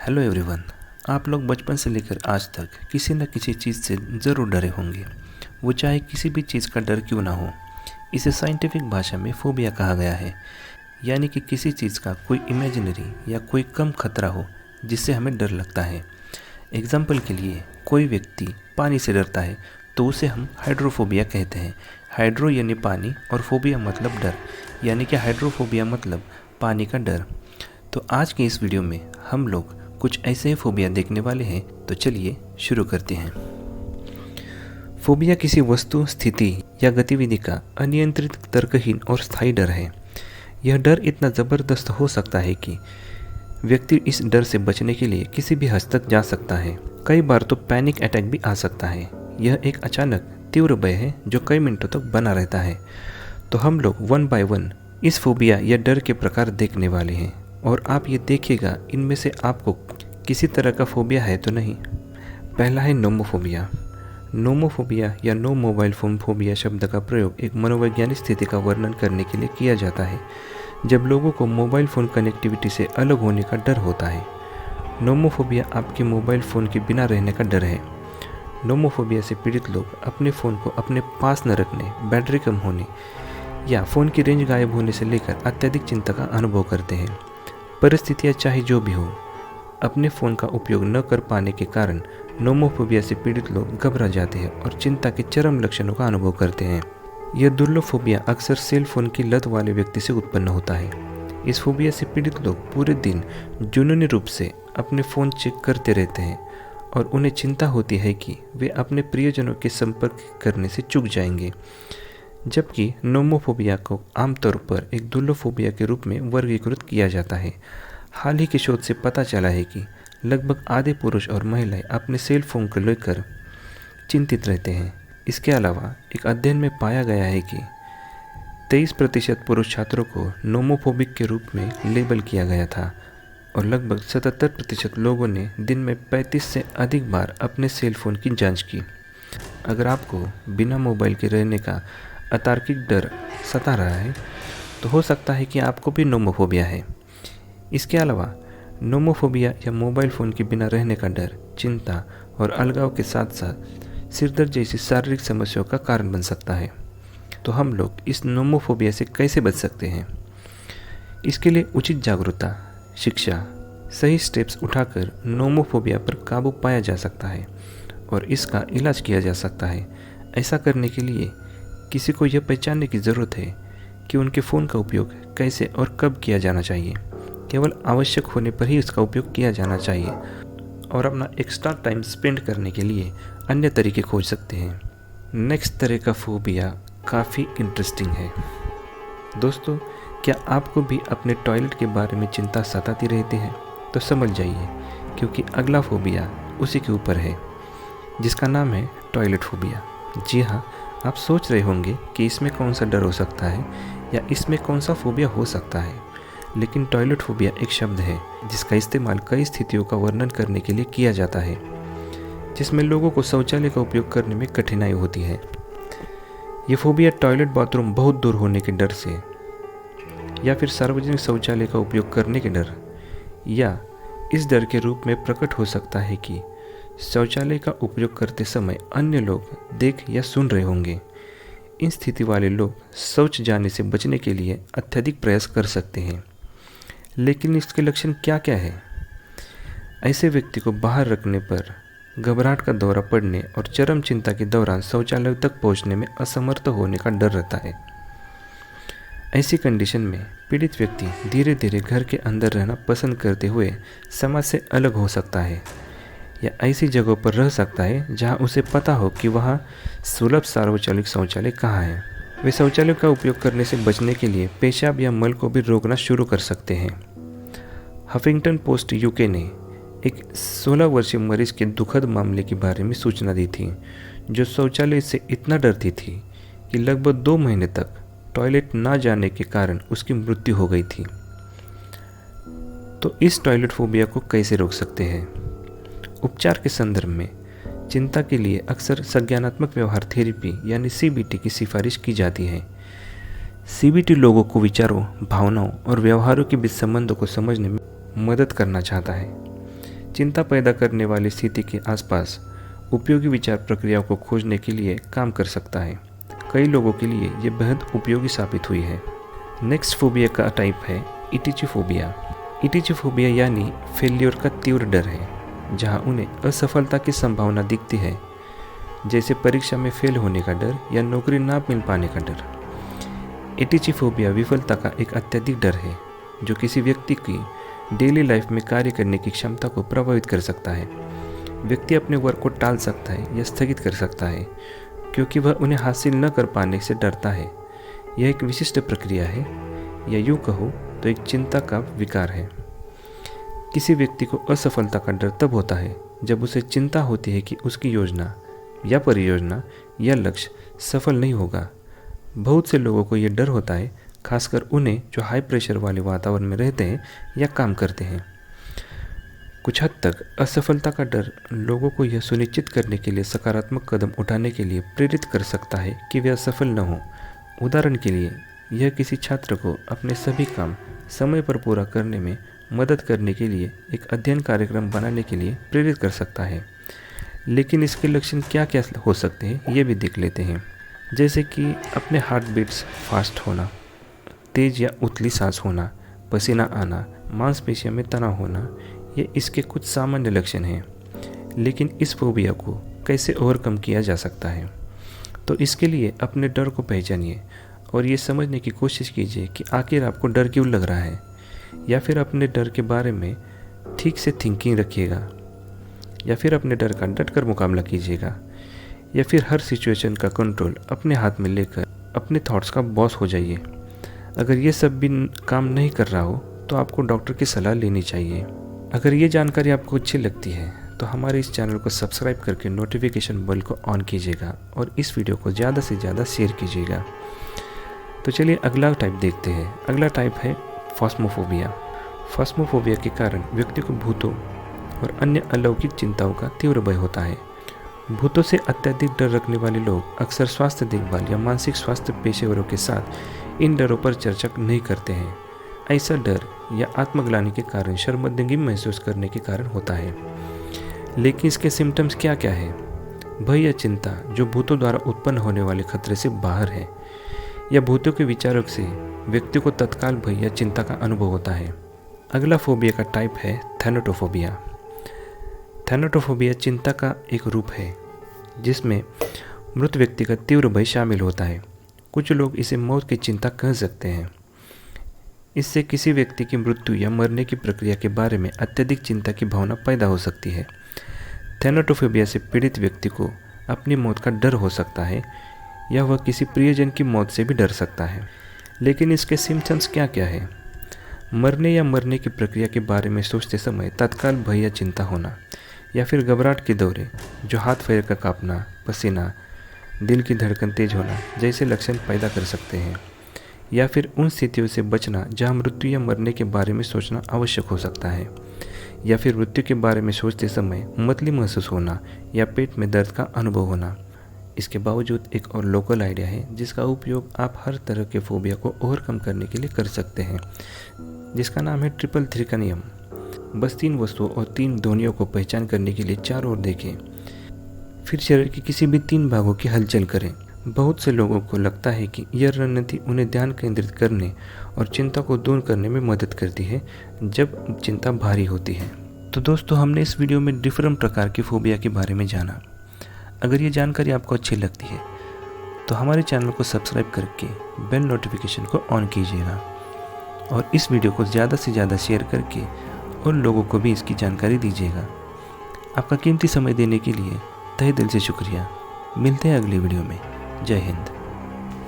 Hello everyone. आप लोग बचपन से लेकर आज तक किसी न किसी चीज़ से ज़रूर डरे होंगे, वो चाहे किसी भी चीज़ का डर क्यों ना हो। इसे साइंटिफिक भाषा में फोबिया कहा गया है, यानी कि किसी चीज़ का कोई इमेजिनरी या कोई कम खतरा हो जिससे हमें डर लगता है। एग्जाम्पल के लिए, कोई व्यक्ति पानी से डरता है तो उसे हम हाइड्रोफोबिया कहते हैं। हाइड्रो यानी पानी और फोबिया मतलब डर, यानी कि हाइड्रोफोबिया मतलब पानी का डर। तो आज के इस वीडियो में हम लोग कुछ ऐसे ही फोबिया देखने वाले हैं, तो चलिए शुरू करते हैं। फोबिया किसी वस्तु, स्थिति या गतिविधि का अनियंत्रित, तर्कहीन और स्थायी डर है। यह डर इतना ज़बरदस्त हो सकता है कि व्यक्ति इस डर से बचने के लिए किसी भी हद तक जा सकता है। कई बार तो पैनिक अटैक भी आ सकता है। यह एक अचानक तीव्र भय है जो कई मिनटों तक बना रहता है। तो हम लोग वन बाय वन इस फोबिया या डर के प्रकार देखने वाले हैं, और आप ये देखिएगा इनमें से आपको किसी तरह का फोबिया है तो नहीं। पहला है नोमोफोबिया। नोमोफोबिया या नो मोबाइल फ़ोन फोबिया शब्द का प्रयोग एक मनोवैज्ञानिक स्थिति का वर्णन करने के लिए किया जाता है जब लोगों को मोबाइल फ़ोन कनेक्टिविटी से अलग होने का डर होता है। नोमोफोबिया आपके मोबाइल फ़ोन के बिना रहने का डर है। नोमोफोबिया से पीड़ित लोग अपने फ़ोन को अपने पास न रखने, बैटरी कम होने या फ़ोन की रेंज गायब होने से लेकर अत्यधिक चिंता का अनुभव करते हैं। परिस्थितियाँ चाहे जो भी हो, अपने फ़ोन का उपयोग न कर पाने के कारण नोमोफोबिया से पीड़ित लोग घबरा जाते हैं और चिंता के चरम लक्षणों का अनुभव करते हैं। यह दुर्लभ फोबिया अक्सर सेल फोन की लत वाले व्यक्ति से उत्पन्न होता है। इस फोबिया से पीड़ित लोग पूरे दिन जुनूनी रूप से अपने फ़ोन चेक करते रहते हैं और उन्हें चिंता होती है कि वे अपने प्रियजनों के संपर्क करने से चूक जाएंगे। जबकि नोमोफोबिया को आमतौर पर एक दुर्लभ फोबिया के रूप में वर्गीकृत किया जाता है। हाल ही के शोध से पता चला है कि लगभग आधे पुरुष और महिलाएं अपने सेल फोन को लेकर चिंतित रहते हैं। इसके अलावा एक अध्ययन में पाया गया है कि 23% पुरुष छात्रों को नोमोफोबिक के रूप में लेबल किया गया था और लगभग 77% लोगों ने दिन में 35 से अधिक बार अपने सेल फोन की जांच की। अगर आपको बिना मोबाइल के रहने का अतार्किक डर सता रहा है तो हो सकता है कि आपको भी नोमोफोबिया है। इसके अलावा नोमोफोबिया या मोबाइल फ़ोन के बिना रहने का डर चिंता और अलगाव के साथ साथ सिरदर्द जैसी शारीरिक समस्याओं का कारण बन सकता है। तो हम लोग इस नोमोफोबिया से कैसे बच सकते हैं? इसके लिए उचित जागरूकता, शिक्षा, सही स्टेप्स उठाकर नोमोफोबिया पर काबू पाया जा सकता है और इसका इलाज किया जा सकता है। ऐसा करने के लिए किसी को यह पहचानने की ज़रूरत है कि उनके फ़ोन का उपयोग कैसे और कब किया जाना चाहिए। केवल आवश्यक होने पर ही इसका उपयोग किया जाना चाहिए और अपना एक्स्ट्रा टाइम स्पेंड करने के लिए अन्य तरीके खोज सकते हैं। नेक्स्ट तरह का फोबिया काफ़ी इंटरेस्टिंग है। दोस्तों, क्या आपको भी अपने टॉयलेट के बारे में चिंता सताती रहती है? तो समझ जाइए, क्योंकि अगला फोबिया उसी के ऊपर है, जिसका नाम है टॉयलेट फोबिया। जी हाँ, आप सोच रहे होंगे कि इसमें कौन सा डर हो सकता है या इसमें कौन सा फोबिया हो सकता है, लेकिन टॉयलेट फोबिया एक शब्द है जिसका इस्तेमाल कई स्थितियों का वर्णन करने के लिए किया जाता है जिसमें लोगों को शौचालय का उपयोग करने में कठिनाई होती है। ये फोबिया टॉयलेट, बाथरूम बहुत दूर होने के डर से, या फिर सार्वजनिक शौचालय का उपयोग करने के डर, या इस डर के रूप में प्रकट हो सकता है कि शौचालय का उपयोग करते समय अन्य लोग देख या सुन रहे होंगे। इन स्थिति वाले लोग शौच जाने से बचने के लिए अत्यधिक प्रयास कर सकते हैं, लेकिन इसके लक्षण क्या क्या है? ऐसे व्यक्ति को बाहर रखने पर घबराहट का दौरा पड़ने और चरम चिंता के दौरान शौचालय तक पहुंचने में असमर्थ होने का डर रहता है। ऐसी कंडीशन में पीड़ित व्यक्ति धीरे धीरे घर के अंदर रहना पसंद करते हुए समाज से अलग हो सकता है या ऐसी जगहों पर रह सकता है जहां उसे पता हो कि वहां सुलभ सार्वजनिक शौचालय कहाँ है। वे शौचालय का उपयोग करने से बचने के लिए पेशाब या मल को भी रोकना शुरू कर सकते हैं। हफिंगटन पोस्ट यूके ने एक 16 वर्षीय मरीज के दुखद मामले के बारे में सूचना दी थी, जो शौचालय से इतना डरती थी कि लगभग 2 महीने तक टॉयलेट ना जाने के कारण उसकी मृत्यु हो गई थी। तो इस टॉयलेट फोबिया को कैसे रोक सकते हैं? उपचार के संदर्भ में चिंता के लिए अक्सर संज्ञानात्मक व्यवहार थेरेपी यानी CBT की सिफारिश की जाती है। CBT लोगों को विचारों, भावनाओं और व्यवहारों के बीच संबंधों को समझने में मदद करना चाहता है। चिंता पैदा करने वाली स्थिति के आसपास उपयोगी विचार प्रक्रियाओं को खोजने के लिए काम कर सकता है। कई लोगों के लिए ये बेहद उपयोगी साबित हुई है। नेक्स्ट फोबिया का टाइप है इटिचोफोबिया। इटिचोफोबिया यानी फेल्योर का तीव्र डर है, जहां उन्हें असफलता की संभावना दिखती है, जैसे परीक्षा में फेल होने का डर या नौकरी ना मिल पाने का डर। इटिचोफोबिया विफलता का एक अत्यधिक डर है जो किसी व्यक्ति की डेली लाइफ में कार्य करने की क्षमता को प्रभावित कर सकता है। व्यक्ति अपने वर्क को टाल सकता है या स्थगित कर सकता है क्योंकि वह उन्हें हासिल न कर पाने से डरता है। यह एक विशिष्ट प्रक्रिया है, या यूँ कहो तो एक चिंता का विकार है। किसी व्यक्ति को असफलता का डर तब होता है जब उसे चिंता होती है कि उसकी योजना या परियोजना या लक्ष्य सफल नहीं होगा। बहुत से लोगों को यह डर होता है, खासकर उन्हें जो हाई प्रेशर वाले वातावरण में रहते हैं या काम करते हैं। कुछ हद तक असफलता का डर लोगों को यह सुनिश्चित करने के लिए सकारात्मक कदम उठाने के लिए प्रेरित कर सकता है कि वे असफल न हों। उदाहरण के लिए, यह किसी छात्र को अपने सभी काम समय पर पूरा करने में मदद करने के लिए एक अध्ययन कार्यक्रम बनाने के लिए प्रेरित कर सकता है। लेकिन इसके लक्षण क्या क्या हो सकते हैं ये भी देख लेते हैं, जैसे कि अपने हार्ट बीट्स फास्ट होना, तेज या उथली सांस होना, पसीना आना, मांसपेशियों में तनाव होना, ये इसके कुछ सामान्य लक्षण हैं। लेकिन इस फोबिया को कैसे ओवरकम किया जा सकता है? तो इसके लिए अपने डर को पहचानिए और ये समझने की कोशिश कीजिए कि आखिर आपको डर क्यों लग रहा है, या फिर अपने डर के बारे में ठीक से थिंकिंग रखिएगा, या फिर अपने डर का डटकर मुकाबला कीजिएगा, या फिर हर सिचुएशन का कंट्रोल अपने हाथ में लेकर अपने थॉट्स का बॉस हो जाइए। अगर ये सब भी काम नहीं कर रहा हो तो आपको डॉक्टर की सलाह लेनी चाहिए। अगर ये जानकारी आपको अच्छी लगती है तो हमारे इस चैनल को सब्सक्राइब करके नोटिफिकेशन बेल को ऑन कीजिएगा और इस वीडियो को ज़्यादा से ज़्यादा शेयर कीजिएगा। तो चलिए अगला टाइप देखते हैं। अगला टाइप है फास्मोफोबिया। फास्मोफोबिया के कारण व्यक्ति को भूतों और अन्य अलौकिक चिंताओं का तीव्र भय होता है। भूतों से अत्यधिक डर रखने वाले लोग अक्सर स्वास्थ्य देखभाल या मानसिक स्वास्थ्य पेशेवरों के साथ इन डरों पर चर्चा नहीं करते हैं। ऐसा डर या आत्मग्लानि के कारण शर्मिंदगी महसूस करने के कारण होता है। लेकिन इसके सिम्टम्स क्या क्या है? भय या चिंता जो भूतों द्वारा उत्पन्न होने वाले खतरे से बाहर है, या भूतों के विचारों से व्यक्ति को तत्काल भय या चिंता का अनुभव होता है। अगला फोबिया का टाइप है थैनाटोफोबिया। थैनाटोफोबिया चिंता का एक रूप है जिसमें मृत व्यक्ति का तीव्र भय शामिल होता है। कुछ लोग इसे मौत की चिंता कह सकते हैं। इससे किसी व्यक्ति की मृत्यु या मरने की प्रक्रिया के बारे में अत्यधिक चिंता की भावना पैदा हो सकती है। थैनाटोफोबिया से पीड़ित व्यक्ति को अपनी मौत का डर हो सकता है, या वह किसी प्रियजन की मौत से भी डर सकता है। लेकिन इसके सिम्पटम्स क्या क्या है? मरने या मरने की प्रक्रिया के बारे में सोचते समय तत्काल भय या चिंता होना, या फिर घबराहट के दौरे जो हाथ पैर का कांपना, पसीना, दिल की धड़कन तेज होना जैसे लक्षण पैदा कर सकते हैं। या फिर उन स्थितियों से बचना जहां मृत्यु या मरने के बारे में सोचना आवश्यक हो सकता है, या फिर मृत्यु के बारे में सोचते समय मतली महसूस होना या पेट में दर्द का अनुभव होना। इसके बावजूद एक और लोकल आइडिया है जिसका उपयोग आप हर तरह के फोबिया को ओवरकम करने के लिए कर सकते हैं, जिसका नाम है 333 का नियम। बस 3 वस्तुओं और 3 ध्वनियों को पहचान करने के लिए चारों ओर देखें, फिर शरीर के किसी भी 3 भागों की हलचल करें। बहुत से लोगों को लगता है कि यह रणनीति उन्हें ध्यान केंद्रित करने और चिंता को दूर करने में मदद करती है जब चिंता भारी होती है। तो दोस्तों, हमने इस वीडियो में डिफरेंट प्रकार की फोबिया के बारे में जाना। अगर ये जानकारी आपको अच्छी लगती है तो हमारे चैनल को सब्सक्राइब करके बेल नोटिफिकेशन को ऑन कीजिएगा और इस वीडियो को ज़्यादा से ज़्यादा शेयर करके उन लोगों को भी इसकी जानकारी दीजिएगा। आपका कीमती समय देने के लिए तहे दिल से शुक्रिया। मिलते हैं अगली वीडियो में। जय हिंद।